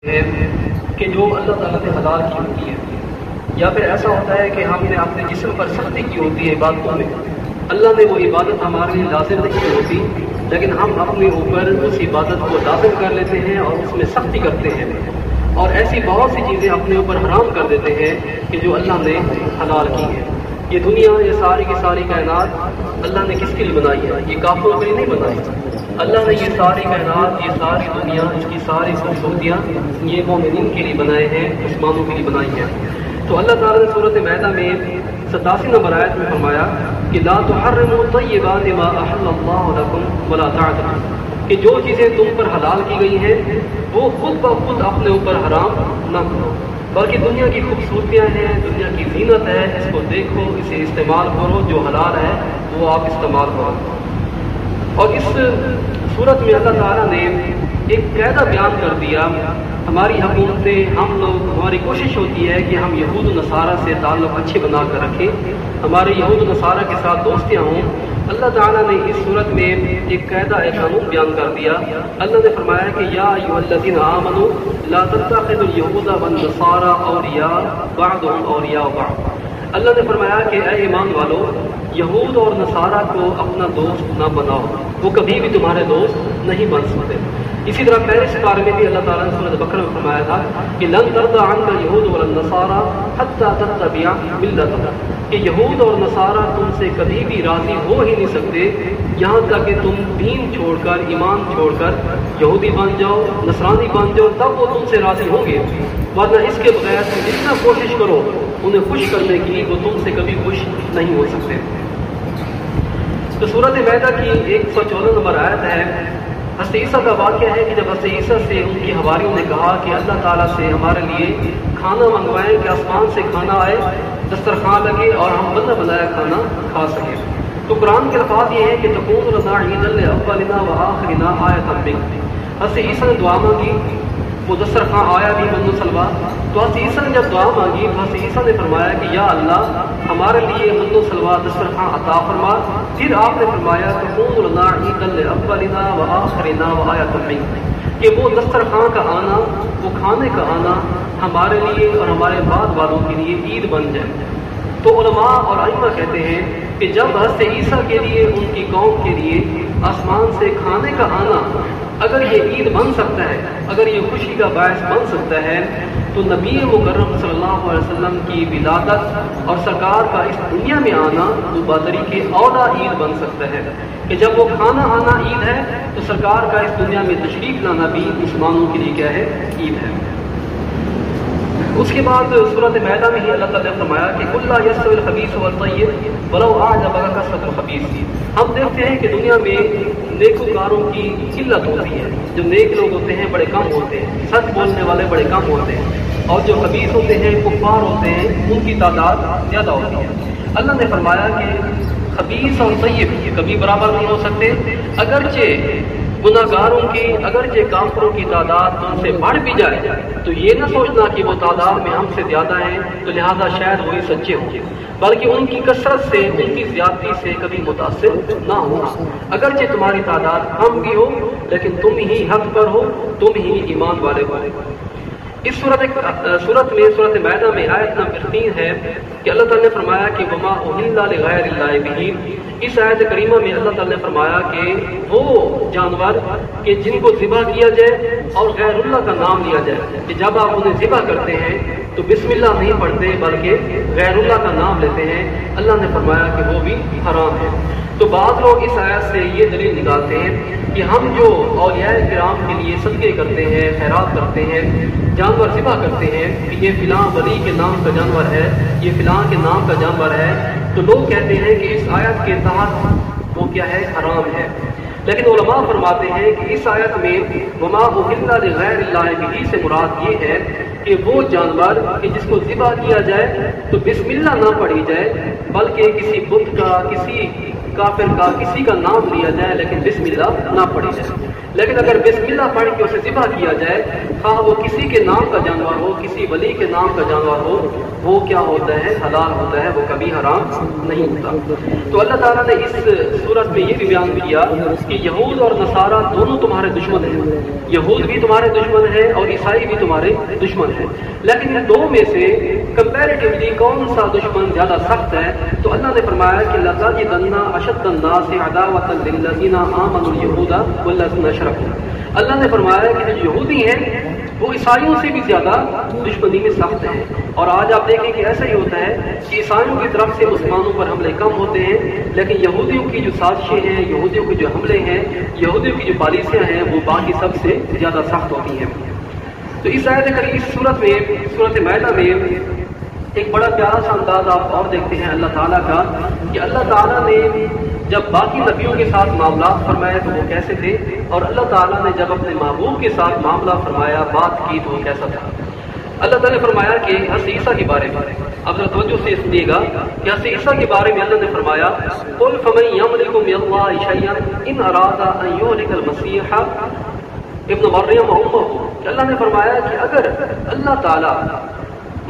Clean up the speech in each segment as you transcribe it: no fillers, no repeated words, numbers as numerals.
ہے کہ جو اللہ تعالیٰ نے حلال کی ہوتی ہے، یا پھر ایسا ہوتا ہے کہ ہم نے اپنے جسم پر سختی کی ہوتی ہے عبادتوں میں، اللہ نے وہ عبادت ہمارے لیے لازم نہیں کی ہوتی، لیکن ہم اپنے اوپر اس عبادت کو لازم کر لیتے ہیں اور اس میں سختی کرتے ہیں، اور ایسی بہت سی چیزیں اپنے اوپر حرام کر دیتے ہیں کہ جو اللہ نے حلال کی ہے۔ یہ دنیا، یہ ساری کی ساری کائنات اللہ نے کس کے لیے بنائی ہے؟ یہ کافروں کے لیے نہیں بنائی۔ اللہ نے یہ ساری کائنات، یہ ساری دنیا، اس کی ساری خوبصورتیاں یہ مومنین کے لیے بنائے ہیں، مسلمانوں کے لیے بنائی ہیں۔ تو اللہ تعالیٰ نے سورۃ مائدہ میں 87 نمبر آیت میں فرمایا کہ لا تحرموا طیبات ما احل اللہ لکم ولا تعتدوا، کہ جو چیزیں تم پر حلال کی گئی ہیں وہ خود بخود اپنے اوپر حرام نہ کرو، بلکہ دنیا کی خوبصورتیاں ہیں، دنیا کی زینت ہے، اس کو دیکھو، اسے استعمال کرو، جو حلال ہے وہ آپ استعمال کرو۔ اور اس صورت میں اللہ تعالیٰ نے ایک قاعدہ بیان کر دیا۔ ہماری حکومتیں، ہم لوگ، ہماری کوشش ہوتی ہے کہ ہم یہود و نصارہ سے تعلق اچھے بنا کر رکھیں، ہمارے یہود و نصارہ کے ساتھ دوستیاں ہوں۔ اللہ تعالیٰ نے اس صورت میں ایک قاعدہ، ایک قانون بیان کر دیا۔ اللہ نے فرمایا کہ یا ایھا الذین آمنوا لا تتخذوا اليہود والنصارى اولیاء بعضهم اولیاء بعض۔ اللہ نے فرمایا کہ اے ایمان والو، یہود اور نصارہ کو اپنا دوست نہ بناؤ، وہ کبھی بھی تمہارے دوست نہیں بن سکتے۔ اسی طرح پہلے سپارے میں بھی اللہ تعالیٰ نے سورۃ بقرہ میں فرمایا تھا کہ لن ترضى عنك اليہود ولا النصارى حتى تتبع ملتهم، کہ یہود اور نصارہ تم سے کبھی بھی راضی ہو ہی نہیں سکتے یہاں تک کہ تم دین چھوڑ کر، ایمان چھوڑ کر یہودی بن جاؤ، نصرانی بن جاؤ، تب وہ تم سے راضی ہوں گے، ورنہ اس کے بغیر تم جتنا کوشش کرو انہیں خوش کرنے کی، وہ تم سے کبھی خوش نہیں ہو سکتے۔ تو سورۃ مائدہ کی 114 نمبر آیت ہے۔ حضرت عیسیٰ کا واقعہ ہے کہ جب حضرت عیسیٰ سے ان کی حواریوں نے کہا کہ اللہ تعالیٰ سے ہمارے لیے کھانا منگوائیں کہ آسمان سے کھانا آئے، دسترخوان لگے اور ہم بنا بنایا کھانا کھا سکیں، تو قرآن کے الفاظ یہ ہیں کہ تکون لنا عیدا لاولنا وآخرنا آیۃ منک۔ حضرت عیسیٰ نے دعا مانگی، وہ دسترخوان آیا بھی من و سلوا، تو حضرت عیسیٰ نے جب دعا مانگی تو حضرت عیسیٰ نے فرمایا کہ یا اللہ ہمارے لیے من و سلوا دسترخوان عطا فرما۔ پھر آپ نے فرمایا تکون لنا عیدا لاولنا وآخرنا وآیۃ منک، کہ وہ دسترخوان کا آنا، وہ کھانے کا آنا ہمارے لیے اور ہمارے بعد والوں کے لیے عید بن جائے۔ تو علماء اور ائمہ کہتے ہیں کہ جب حضرت عیسیٰ کے لیے، ان کی قوم کے لیے آسمان سے کھانے کا آنا اگر یہ عید بن سکتا ہے، اگر یہ خوشی کا باعث بن سکتا ہے، تو نبی مکرم صلی اللہ علیہ وسلم کی ولادت اور سرکار کا اس دنیا میں آنا وہ بطریق اولا عید بن سکتا ہے، کہ جب وہ کھانا آنا عید ہے تو سرکار کا اس دنیا میں تشریف لانا بھی مسلمانوں کے لیے کیا ہے؟ عید ہے۔ اس کے بعد سورۃ مائدہ میں ہی اللہ تعالیٰ نے فرمایا کہ قل لا یستوی الخبیث والطیب ولو اعجبک کثرۃ الخبیث۔ ہم دیکھتے ہیں کہ دنیا میں نیکوکاروں کی قلت ہوتی ہے، جو نیک لوگ ہوتے ہیں بڑے کم ہوتے ہیں، سچ بولنے والے بڑے کم ہوتے ہیں، اور جو خبیث ہوتے ہیں، کفار ہوتے ہیں، ان کی تعداد زیادہ ہوتی ہے۔ اللہ نے فرمایا کہ خبیث اور طیب کبھی برابر نہیں ہو سکتے، اگرچہ گناہ گاروں کی، اگرچہ کافروں کی تعداد تم سے بڑھ بھی جائے تو یہ نہ سوچنا کہ وہ تعداد میں ہم سے زیادہ ہیں تو لہذا شاید وہی سچے ہوں، بلکہ ان کی کثرت سے، ان کی زیادتی سے کبھی متاثر نہ ہونا۔ اگرچہ تمہاری تعداد کم بھی ہو لیکن تم ہی حق پر ہو، تم ہی ایمان والے ہو۔ اس صورت میں، سورۃ مائدہ میں آیت نمبر 3 ہے کہ اللہ تعالیٰ نے فرمایا کہ وما اہل لغیر اللہ بہ۔ اس آیت کریمہ میں اللہ تعالیٰ نے فرمایا کہ وہ جانور کہ جن کو ذبح کیا جائے اور غیر اللہ کا نام لیا جائے، کہ جب آپ انہیں ذبح کرتے ہیں تو بسم اللہ نہیں پڑھتے بلکہ غیر اللہ کا نام لیتے ہیں، اللہ نے فرمایا کہ وہ بھی حرام ہے۔ تو بعض لوگ اس آیت سے یہ دلیل نکالتے ہیں کہ ہم جو اولیاء کرام کے لیے صدقے کرتے ہیں، خیرات کرتے ہیں، جانور ذبح کرتے ہیں کہ یہ فلاں ولی کے نام کا جانور ہے، یہ فلاں کے نام کا جانور ہے، تو لوگ کہتے ہیں کہ اس آیت کے تحت وہ کیا ہے؟ حرام ہے۔ لیکن علماء فرماتے ہیں کہ اس آیت میں وما اہل لغیر اللہ بہ سے مراد یہ ہے کہ وہ جانور کہ جس کو ذبح کیا جائے تو بسم اللہ نہ پڑھی جائے بلکہ کسی بت کا، کسی کافر کا، کسی کا نام لیا جائے لیکن بسم اللہ نہ پڑھی جائے۔ لیکن اگر بسم اللہ پڑھ کے اسے ذبح کیا جائے، خواہ وہ کسی کے نام کا جانور ہو، کسی ولی کے نام کا جانور ہو، وہ کیا ہوتا ہے؟ حلال ہوتا ہے، وہ کبھی حرام نہیں ہوتا۔ تو اللہ تعالیٰ نے اس صورت میں یہ بھی بیان کیا کہ یہود اور نصارہ دونوں تمہارے دشمن ہیں، یہود بھی تمہارے دشمن ہے اور عیسائی بھی تمہارے دشمن ہے، لیکن ان دو میں سے کمپیریٹیولی کون سا دشمن زیادہ سخت ہے؟ تو اللہ نے فرمایا کہ لَتَجِدَنَّ أَشَدَّ النَّاسِ عَدَاوَةً لِلَّذِينَ آمَنُوا الْيَهُودَ وَالَّذِينَ أَشْرَكُوا۔ اللہ نے فرمایا کہ جو یہودی ہیں وہ عیسائیوں سے بھی زیادہ دشمنی میں سخت ہیں، اور آج آپ دیکھیں کہ ایسا ہی ہوتا ہے کہ عیسائیوں کی طرف سے مسلمانوں پر حملے کم ہوتے ہیں، لیکن یہودیوں کی جو سازشیں ہیں، یہودیوں کے جو حملے ہیں، یہودیوں کی جو پالیسیاں ہیں، وہ باقی سب سے زیادہ سخت ہوتی ہیں۔ تو اس آیت کریمہ اس صورت میں، صورت مائدہ میں ایک بڑا پیارا سا انداز آپ اور دیکھتے ہیں اللہ تعالیٰ کا، کہ اللہ تعالیٰ نے جب باقی نبیوں کے ساتھ معاملات فرمائے تو وہ کیسے تھے، اور اللہ تعالیٰ نے جب اپنے محبوب کے ساتھ معاملہ فرمایا، بات کی، تو وہ کیسا تھا۔ اللہ تعالیٰ نے فرمایا کہ حضرت عیسیٰ کے بارے میں، اب ذرا توجہ سے سنیے گا کہ حضرت عیسیٰ کے بارے میں اللہ نے فرمایا قُلْ فَمَن يَمْلِكُ مِنَ اللَّهِ شَيْئًا إِنْ أَرَادَ أَن يُهْلِكَ الْمَسِيحَ ابن مریم وأمه، اللہ نے فرمایا کہ اگر اللہ تعالیٰ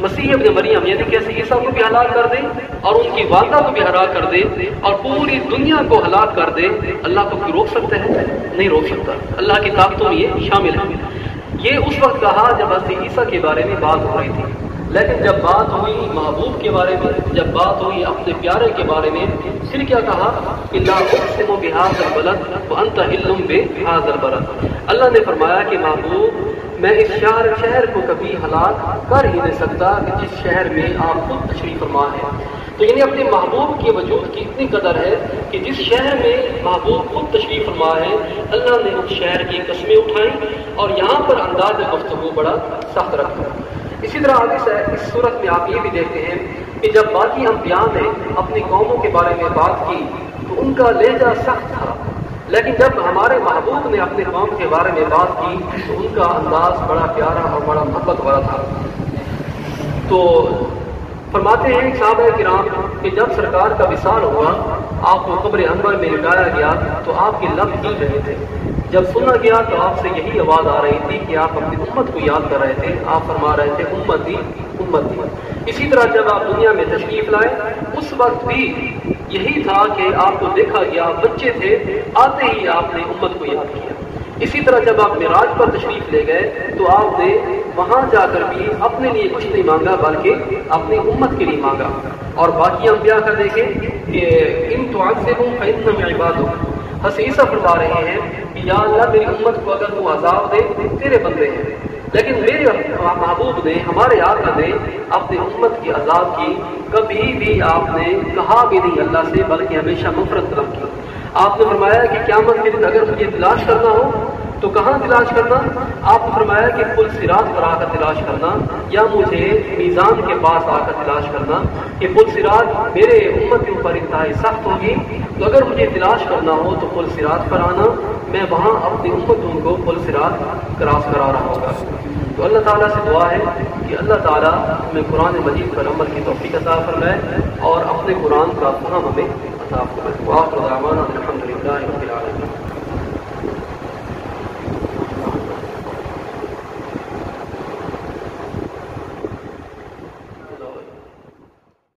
مسیح ابن مریم یعنی کہ عیسیٰ کو بھی ہلاک کر دے اور ان کی والدہ کو بھی ہلاک کر دے اور پوری دنیا کو ہلاک کر دے، اللہ کو کوئی روک سکتا ہے؟ نہیں روک سکتا۔ اللہ کی طاقتوں میں یہ شامل ہے۔ یہ اس وقت کہا جب حضرت عیسیٰ کے بارے میں بات ہو رہی تھی، لیکن جب بات ہوئی محبوب کے بارے میں، جب بات ہوئی اپنے پیارے کے بارے میں، پھر کیا کہا کہ لا اقسم بہذا البلد وانت حل بہذا البلد۔ اللہ نے فرمایا کہ محبوب میں اس شہر کو کبھی ہلاک کر ہی نہیں سکتا کہ جس شہر میں آپ خود تشریف فرما ہے۔ تو یعنی اپنے محبوب کے وجود کی اتنی قدر ہے کہ جس شہر میں محبوب خود تشریف فرما ہے، اللہ نے اس شہر کی قسمیں اٹھائیں اور یہاں پر انداز گفتگو بڑا سخت رکھا۔ اسی طرح آگے سے اس صورت میں آپ یہ بھی دیکھتے ہیں کہ جب باقی انبیاء نے اپنی قوموں کے بارے میں بات کی تو ان کا لہجہ سخت تھا، لیکن جب ہمارے محبوب نے اپنے قوم کے بارے میں بات کی تو ان کا انداز بڑا پیارا اور بڑا محبت والا تھا۔ تو فرماتے ہیں صحابہ کرام کہ جب سرکار کا وصال ہوا، آپ کو قبر انور میں لٹایا گیا تو آپ کے لب ہل رہے تھے۔ جب سنا گیا تو آپ سے یہی آواز آ رہی تھی کہ آپ اپنی امت کو یاد کر رہے تھے، آپ فرما رہے تھے امتی امتی۔ اسی طرح جب آپ دنیا میں تشریف لائے اس وقت بھی یہی تھا کہ آپ کو دیکھا گیا، بچے تھے، آتے ہی آپ نے امت کو یاد کیا۔ اسی طرح جب آپ معراج پر تشریف لے گئے تو آپ نے وہاں جا کر بھی اپنے لیے کچھ نہیں مانگا بلکہ اپنی امت کے لیے مانگا۔ اور باقی انبیاء کا دیکھیں کہ ان تعذبہم فإنہم عبادک، حضرت عیسیٰ فرما رہے ہیں کہ یا اللہ میری امت کو اگر تو عذاب دے تیرے بندے ہیں، لیکن میرے محبوب نے، ہمارے آقا نے اپنی امت کی عذاب کی کبھی بھی آپ نے کہا بھی نہیں اللہ سے، بلکہ ہمیشہ مغفرت طلب کی۔ آپ نے فرمایا کہ قیامت کے دن اگر مجھے تلاش کرنا ہو تو کہاں تلاش کرنا؟ آپ نے فرمایا کہ پل صراط پر آ کر تلاش کرنا، یا مجھے میزان کے پاس آ کر تلاش کرنا کہ پل صراط میرے امت کے اوپر انتہائی سخت ہوگی، تو اگر مجھے تلاش کرنا ہو تو پل صراط پر آنا، میں وہاں اپنی امتوں کو پل صراط کراس کرا رہا ہوگا۔ تو اللہ تعالیٰ سے دعا ہے کہ اللہ تعالیٰ ہمیں قرآن مجید پر عمل کی توفیق عطا فرمائے اور اپنے قرآن کا فہم ہمیں عطا فرمائے۔ وآخر دعوانا الحمد للہ رب العالمین۔